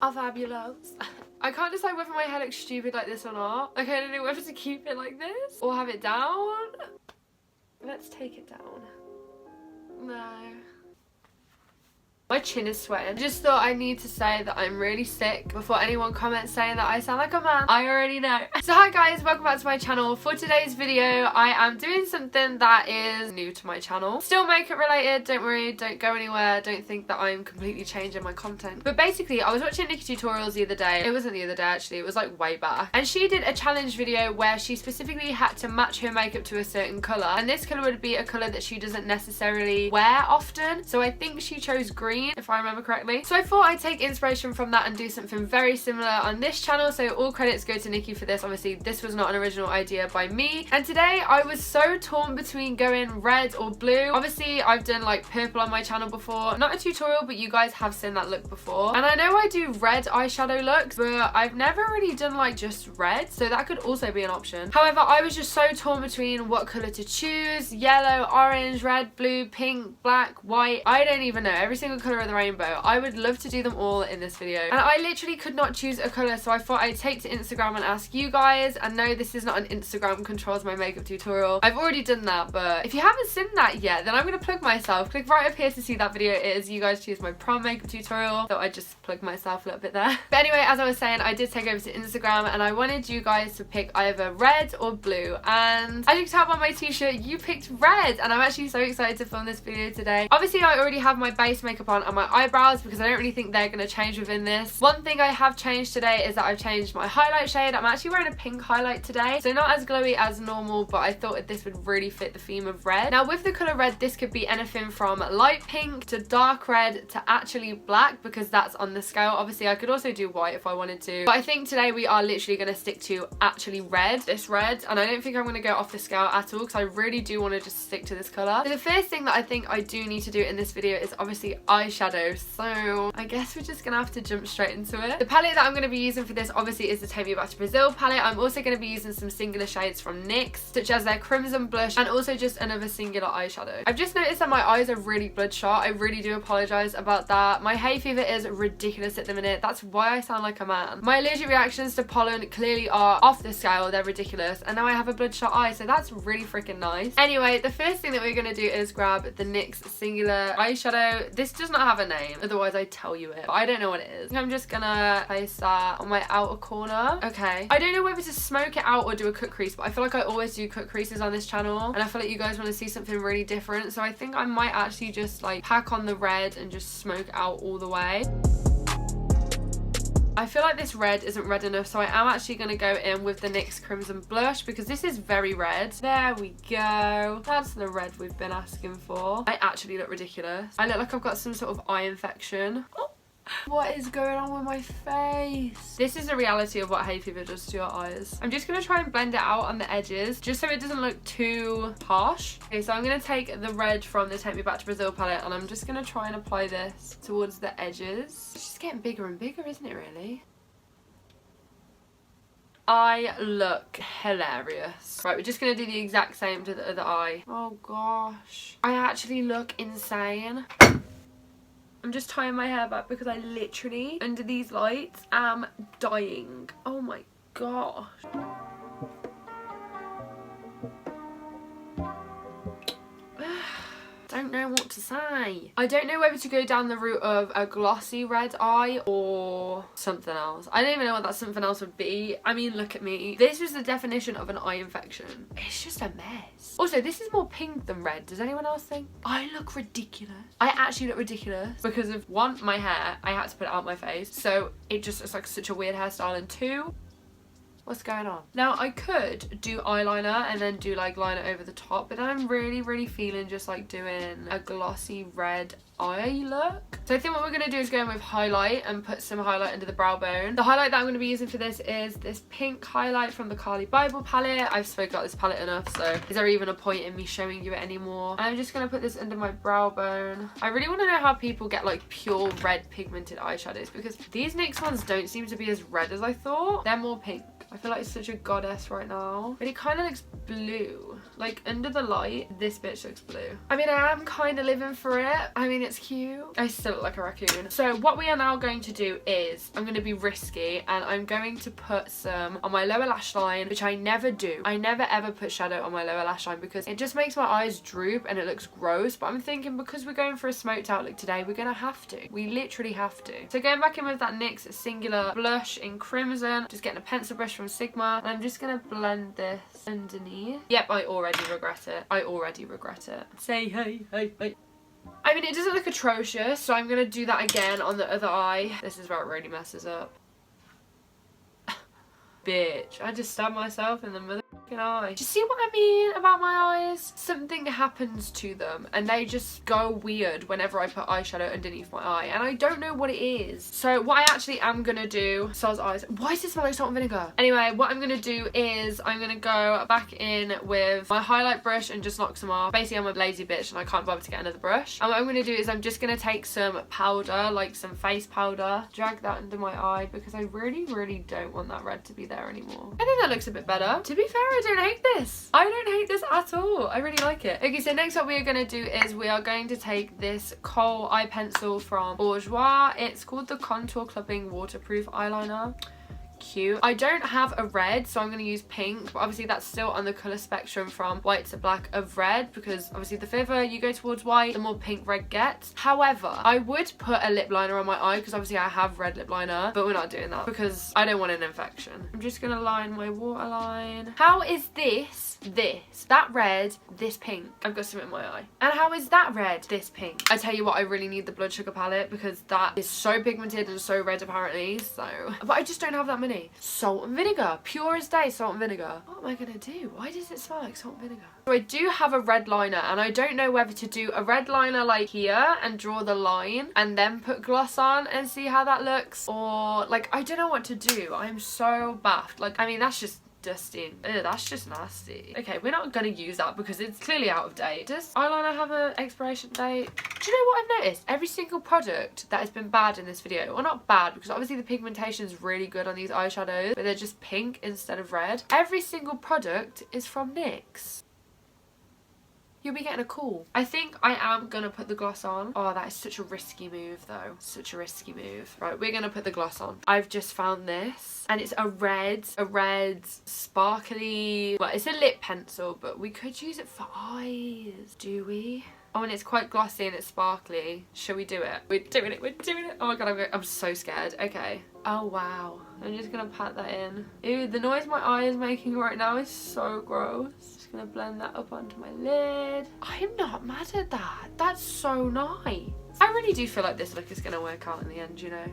are fabulous. I can't decide whether my hair looks stupid like this or not. Okay, I don't know whether to keep it like this or have it down. Let's take it down. No. My chin is sweating. I just thought I need to say that I'm really sick before anyone comments saying that I sound like a man. I already know. So hi guys, welcome back to my channel. For today's video, I am doing something that is new to my channel. Still makeup related, don't worry, don't go anywhere. Don't think that I'm completely changing my content. But basically, I was watching Nikkie Tutorials the other day. It wasn't the other day actually, it was like way back. And she did a challenge video where she specifically had to match her makeup to a certain colour. And this colour would be a colour that she doesn't necessarily wear often. So I think she chose green, if I remember correctly. So I thought I'd take inspiration from that and do something very similar on this channel. So all credits go to Nikkie for this. Obviously this was not an original idea by me. And today I was so torn between going red or blue. Obviously I've done like purple on my channel before. Not a tutorial, but you guys have seen that look before. And I know I do red eyeshadow looks, but I've never really done like just red. So that could also be an option. However, I was just so torn between what colour to choose. Yellow, orange, red, blue, pink, black, white. I don't even know. Every single colour of the rainbow. I would love to do them all in this video. And I literally could not choose a colour, so I thought I'd take to Instagram and ask you guys. And no, this is not an Instagram controls my makeup tutorial. I've already done that, but if you haven't seen that yet, then I'm going to plug myself. Click right up here to see that video. It is You Guys Choose My Prom makeup tutorial. So I just plugged myself a little bit there. But anyway, as I was saying, I did take over to Instagram and I wanted you guys to pick either red or blue. And as you can tell by my t-shirt, you picked red. And I'm actually so excited to film this video today. Obviously, I already have my base makeup on and my eyebrows because I don't really think they're going to change within this. One thing I have changed today is that I've changed my highlight shade. I'm actually wearing a pink highlight today, so not as glowy as normal, but I thought that this would really fit the theme of red. Now with the colour red, this could be anything from light pink to dark red to actually black, because that's on the scale. Obviously I could also do white if I wanted to, but I think today we are literally going to stick to actually red, this red, and I don't think I'm going to go off the scale at all because I really do want to just stick to this colour. So the first thing that I think I do need to do in this video is obviously eyeshadow. So I guess we're just gonna have to jump straight into it. The palette that I'm going to be using for this obviously is the Take Me Back to Brazil palette. I'm also going to be using some singular shades from NYX, such as their Crimson Blush and also just another singular eyeshadow. I've just noticed that my eyes are really bloodshot. I really do apologise about that. My hay fever is ridiculous at the minute. That's why I sound like a man. My allergic reactions to pollen clearly are off the scale. They're ridiculous. And now I have a bloodshot eye, so that's really freaking nice. Anyway, the first thing that we're going to do is grab the NYX singular eyeshadow. This does not have a name, otherwise I'd tell you it, but I don't know what it is. I'm just gonna place that on my outer corner. Okay, I don't know whether to smoke it out or do a cut crease, but I feel like I always do cut creases on this channel and I feel like you guys want to see something really different, so I think I might actually just like pack on the red and just smoke out all the way. I feel like this red isn't red enough, so I am actually going to go in with the NYX Crimson Blush because this is very red. There we go. That's the red we've been asking for. I actually look ridiculous. I look like I've got some sort of eye infection. Oh. What is going on with my face? This is the reality of what hay fever does to your eyes. I'm just going to try and blend it out on the edges just so it doesn't look too harsh. Okay, so I'm going to take the red from the Take Me Back to Brazil palette and I'm just going to try and apply this towards the edges. It's just getting bigger and bigger, isn't it really? I look hilarious. Right, we're just going to do the exact same to the other eye. Oh gosh. I actually look insane. I'm just tying my hair back because I literally, under these lights, am dying. Oh my gosh. Don't know what to say. I don't know whether to go down the route of a glossy red eye or something else. I don't even know what that something else would be. I mean, look at me. This is the definition of an eye infection. It's just a mess. Also, this is more pink than red. Does anyone else think? I look ridiculous. I actually look ridiculous because of one, my hair. I had to put it out my face. So it just looks like such a weird hairstyle. And two, what's going on? Now I could do eyeliner and then do like liner over the top, but then I'm really feeling just like doing a glossy red eye look. So I think what we're going to do is go in with highlight and put some highlight under the brow bone. The highlight that I'm going to be using for this is this pink highlight from the Carly Bible palette. I've spoke about this palette enough, so is there even a point in me showing you it anymore? And I'm just going to put this under my brow bone. I really want to know how people get like pure red pigmented eyeshadows because these NYX ones don't seem to be as red as I thought. They're more pink. I feel like it's such a goddess right now, but it kind of looks blue. Like under the light, this bitch looks blue. I mean, I am kind of living for it. I mean, it's cute. I still look like a raccoon. So what we are now going to do is I'm going to be risky and I'm going to put some on my lower lash line, which I never do. I never ever put shadow on my lower lash line because it just makes my eyes droop and it looks gross. But I'm thinking because we're going for a smoked out look today, we're going to have to. We literally have to. So going back in with that NYX Singular Blush in Crimson, just getting a pencil brush from Sigma, and I'm just going to blend this underneath. Yep, I already regret it. I already regret it. Say hey, hey, hey. I mean, it doesn't look atrocious, so I'm going to do that again on the other eye. This is where it really messes up. Bitch, I just stabbed myself in the motherfucking eye. Do you see what I mean about my eyes? Something happens to them and they just go weird whenever I put eyeshadow underneath my eye, and I don't know what it is. So what I actually am gonna do, Sal's eyes, why does it smell like salt and vinegar? Anyway, what I'm gonna do is I'm gonna go back in with my highlight brush and just knock some off. Basically, I'm a lazy bitch and I can't bother to get another brush. And what I'm gonna do is I'm just gonna take some powder, like some face powder, drag that under my eye because I really don't want that red to be there anymore. I think that looks a bit better. To be fair, I don't hate this. I don't hate this at all. I really like it. Okay, so next what we are going to do is we are going to take this kohl eye pencil from Bourjois. It's called the Contour Clubbing Waterproof Eyeliner. Cute. I don't have a red, so I'm going to use pink, but obviously that's still on the colour spectrum from white to black of red, because obviously the further you go towards white, the more pink red gets. However, I would put a lip liner on my eye because obviously I have red lip liner, but we're not doing that because I don't want an infection. I'm just going to line my waterline. How is this, that red, this pink? I've got some in my eye. And how is that red, this pink? I tell you what, I really need the blood sugar palette because that is so pigmented and so red apparently, so. But I just don't have that many. Salt and vinegar, pure as day salt and vinegar. What am I gonna do? Why does it smell like salt and vinegar? So I do have a red liner and I don't know whether to do a red liner like here and draw the line and then put gloss on and see how that looks, or like I don't know what to do. I'm so baffed. Like, I mean, that's just dusty. Ew, that's just nasty. Okay, we're not gonna use that because it's clearly out of date. Does eyeliner have an expiration date? Do you know what I've noticed? Every single product that has been bad in this video, well, not bad because obviously the pigmentation is really good on these eyeshadows, but they're just pink instead of red. Every single product is from NYX. You'll be getting a call. I think I am gonna put the gloss on. Oh, that is such a risky move though. Such a risky move. Right, we're gonna put the gloss on. I've just found this and it's a red sparkly, well, it's a lip pencil, but we could use it for eyes. Do we? Oh, and it's quite glossy and it's sparkly. Shall we do it? We're doing it, we're doing it. Oh my god, I'm so scared. Okay. Oh wow. I'm just gonna pat that in. Ew, the noise my eye is making right now is so gross. Just gonna blend that up onto my lid. I am not mad at that. That's so nice. I really do feel like this look is gonna work out in the end, you know.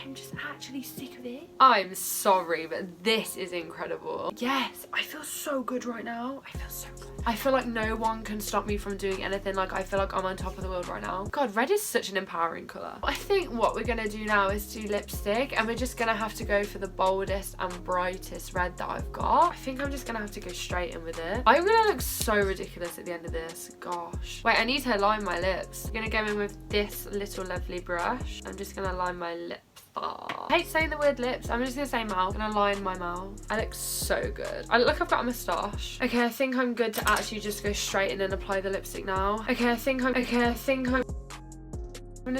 I'm just actually sick of it. I'm sorry, but this is incredible. Yes, I feel so good right now. I feel so good. I feel like no one can stop me from doing anything. Like, I feel like I'm on top of the world right now. God, red is such an empowering colour. I think what we're gonna do now is do lipstick, and we're just gonna have to go for the boldest and brightest red that I've got. I think I'm just gonna have to go straight in with it. I'm gonna look so ridiculous at the end of this. Gosh. Wait, I need to line my lips. I'm gonna go in with this little lovely brush. I'm just gonna line my lips. I hate saying the word lips. I'm just gonna say mouth. I'm gonna line my mouth. I look so good. I look like I've got a moustache. Okay, I think I'm good to actually just go straight in and apply the lipstick now. Okay, I think I'm gonna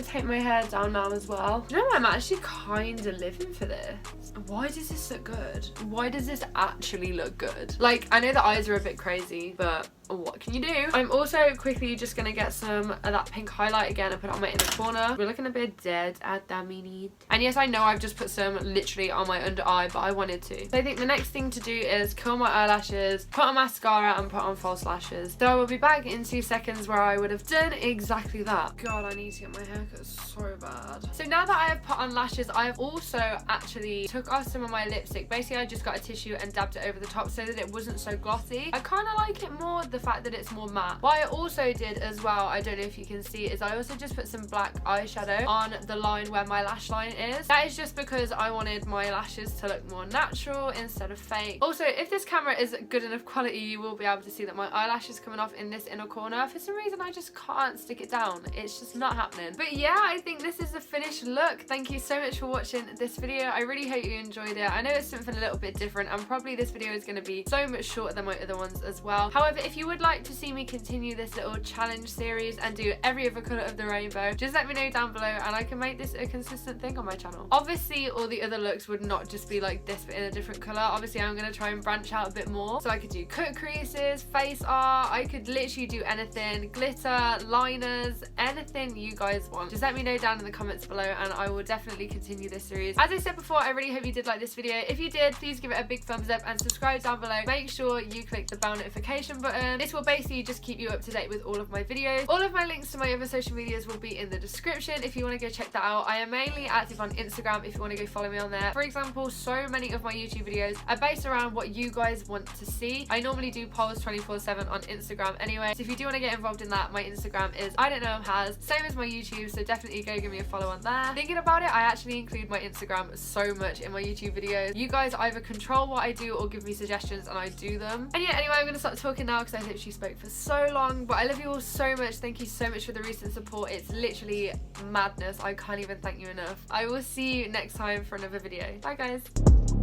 take my hair down now as well. You know, I'm actually kind of living for this. Why does this look good? Why does this actually look good? Like, I know the eyes are a bit crazy, but what can you do? I'm also quickly just gonna get some of that pink highlight again and put it on my inner corner. We're looking a bit dead at that minute. And yes, I know I've just put some literally on my under eye, but I wanted to. So I think the next thing to do is curl my eyelashes, put on mascara, and put on false lashes. So I will be back in 2 seconds where I would have done exactly that. God, I need to get my haircut so bad. So now that I have put on lashes, I have also actually took off some of my lipstick. Basically, I just got a tissue and dabbed it over the top so that it wasn't so glossy. I kind of like it more, the fact that it's more matte. What I also did as well, I don't know if you can see, is I also just put some black eyeshadow on the line where my lash line is. That is just because I wanted my lashes to look more natural instead of fake. Also, if this camera is good enough quality, you will be able to see that my eyelash is coming off in this inner corner. For some reason, I just can't stick it down. It's just not happening. But yeah, I think this is the finished look. Thank you so much for watching this video. I really hope you enjoyed it. I know it's something a little bit different, and probably this video is going to be so much shorter than my other ones as well. However, if you would like to see me continue this little challenge series and do every other colour of the rainbow, just let me know down below and I can make this a consistent thing on my channel. Obviously, all the other looks would not just be like this but in a different colour. Obviously, I'm going to try and branch out a bit more. So I could do cut creases, face art, I could literally do anything, glitter, liners, anything you guys want. Just let me know down in the comments below and I will definitely continue this series. As I said before, I really hope you did like this video. If you did, please give it a big thumbs up and subscribe down below. Make sure you click the bell notification button. This will basically just keep you up to date with all of my videos. All of my links to my other social medias will be in the description if you want to go check that out. I am mainly active on Instagram if you want to go follow me on there. For example, so many of my YouTube videos are based around what you guys want to see. I normally do polls 24/7 on Instagram anyway, so if you do want to get involved in that, my Instagram is I don't know has, same as my YouTube, so definitely go give me a follow on there. Thinking about it, I actually include my Instagram so much in my YouTube videos. You guys either control what I do or give me suggestions and I do them. And yeah, anyway, I'm going to start talking now because I literally spoke for so long, but I love you all so much. Thank you so much for the recent support. It's literally madness. I can't even thank you enough. I will see you next time for another video. Bye guys.